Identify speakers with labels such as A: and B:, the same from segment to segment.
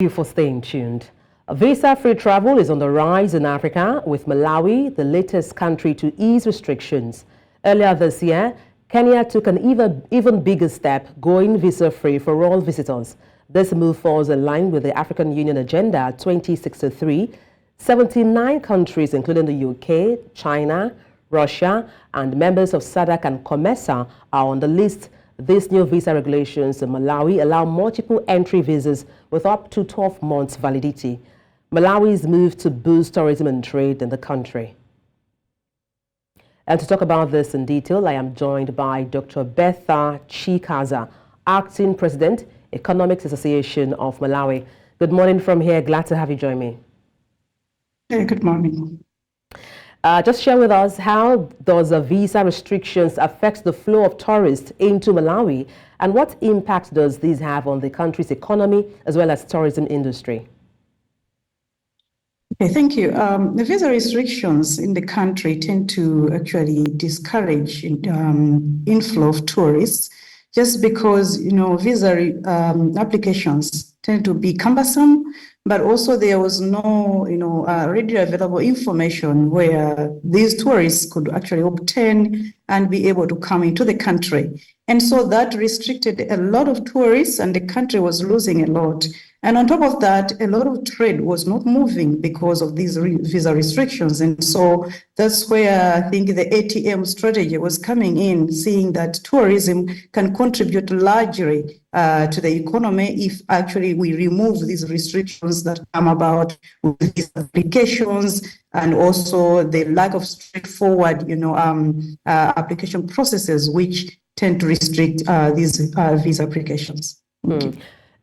A: Thank you for staying tuned. Visa-free travel is on the rise in Africa, with Malawi the latest country to ease restrictions. Earlier this year, Kenya took an even bigger step, going visa-free for all visitors. This move falls in line with the African Union Agenda 2063. 79 countries, including the UK, China, Russia, and members of SADC and COMESA are on the list. These new visa regulations in Malawi allow multiple entry visas with up to 12 months validity. Malawi's move to boost tourism and trade in the country. And to talk about this in detail, I am joined by Dr. Bertha Chikaza, Acting President, Economics Association of Malawi. Good morning from here. Glad to have you join me.
B: Hey, good morning.
A: Just share with us, how does the visa restrictions affect the flow of tourists into Malawi, and what impact does this have on the country's economy as well as tourism industry?
B: Okay, thank you. The visa restrictions in the country tend to actually discourage inflow of tourists, just because visa applications tend to be cumbersome, but also there was no readily available information where these tourists could actually obtain and be able to come into the country. And so that restricted a lot of tourists, and the country was losing a lot. And on top of that, a lot of trade was not moving because of these visa restrictions. And so that's where I think the ATM strategy was coming in, seeing that tourism can contribute largely to the economy if actually we remove these restrictions that come about with these applications, and also the lack of straightforward application processes which tend to restrict these visa applications.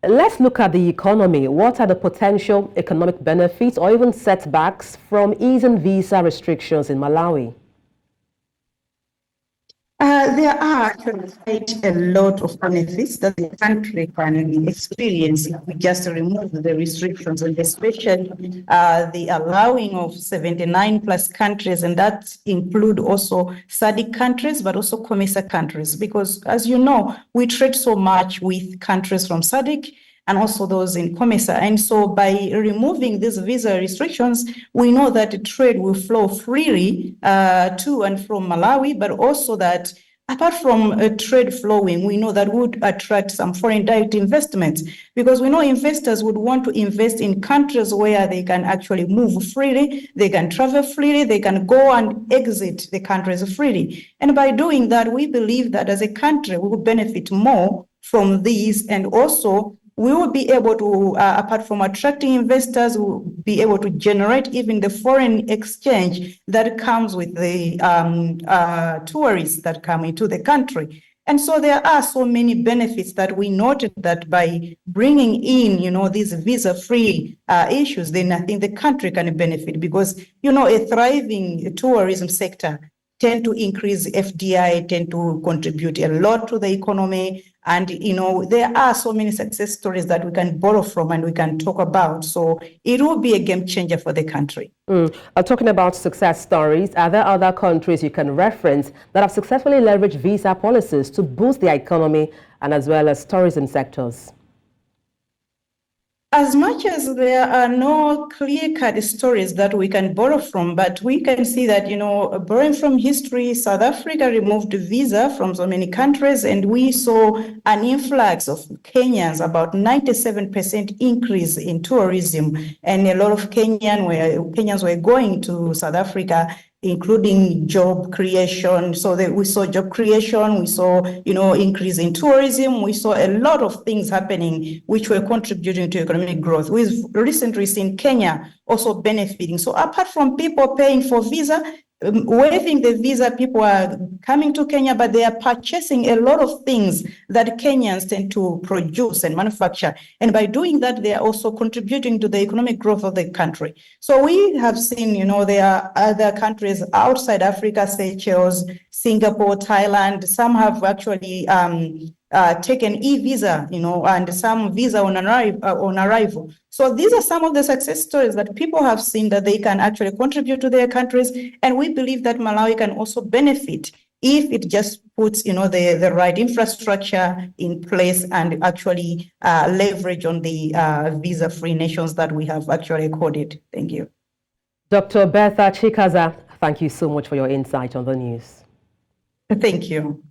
A: Let's look at the economy. What are the potential economic benefits or even setbacks from easing visa restrictions in Malawi?
B: There are actually quite a lot of benefits that the country can experience if we just remove the restrictions, and especially the allowing of 79 plus countries, and that include also SADC countries, but also COMESA countries, because as you know, we trade so much with countries from SADC and also those in COMESA. And so by removing these visa restrictions, we know that trade will flow freely to and from Malawi, but also that apart from trade flowing, we know that would attract some foreign direct investments, because we know investors would want to invest in countries where they can actually move freely, they can travel freely, they can go and exit the countries freely. And by doing that, we believe that as a country, we will benefit more from these, and also we will be able to, apart from attracting investors, we'll be able to generate even the foreign exchange that comes with the tourists that come into the country. And so there are so many benefits that we noted that by bringing in, these visa-free issues, then I think the country can benefit, because, a thriving tourism sector tend to increase FDI, tend to contribute a lot to the economy. And, there are so many success stories that we can borrow from and we can talk about. So it will be a game changer for the country.
A: Talking about success stories, are there other countries you can reference that have successfully leveraged visa policies to boost their economy and as well as tourism sectors?
B: As much as there are no clear-cut stories that we can borrow from, but we can see that, borrowing from history, South Africa removed visa from so many countries, and we saw an influx of Kenyans, about 97% increase in tourism, and a lot of Kenyans were going to South Africa, including job creation. So that we saw job creation, we saw, increase in tourism, we saw a lot of things happening which were contributing to economic growth. We've recently seen Kenya also benefiting. So apart from people paying for visa, waiving the visa, people are coming to Kenya, but they are purchasing a lot of things that Kenyans tend to produce and manufacture. And by doing that, they are also contributing to the economic growth of the country. So we have seen, there are other countries outside Africa, Seychelles, Singapore, Thailand. Some have actually taken e-visa, and some visa on arrival. So these are some of the success stories that people have seen that they can actually contribute to their countries. And we believe that Malawi can also benefit if it just puts, the right infrastructure in place and actually leverage on the visa-free nations that we have actually accorded. Thank you.
A: Dr. Bertha Chikaza, thank you so much for your insight on the news.
B: Thank you.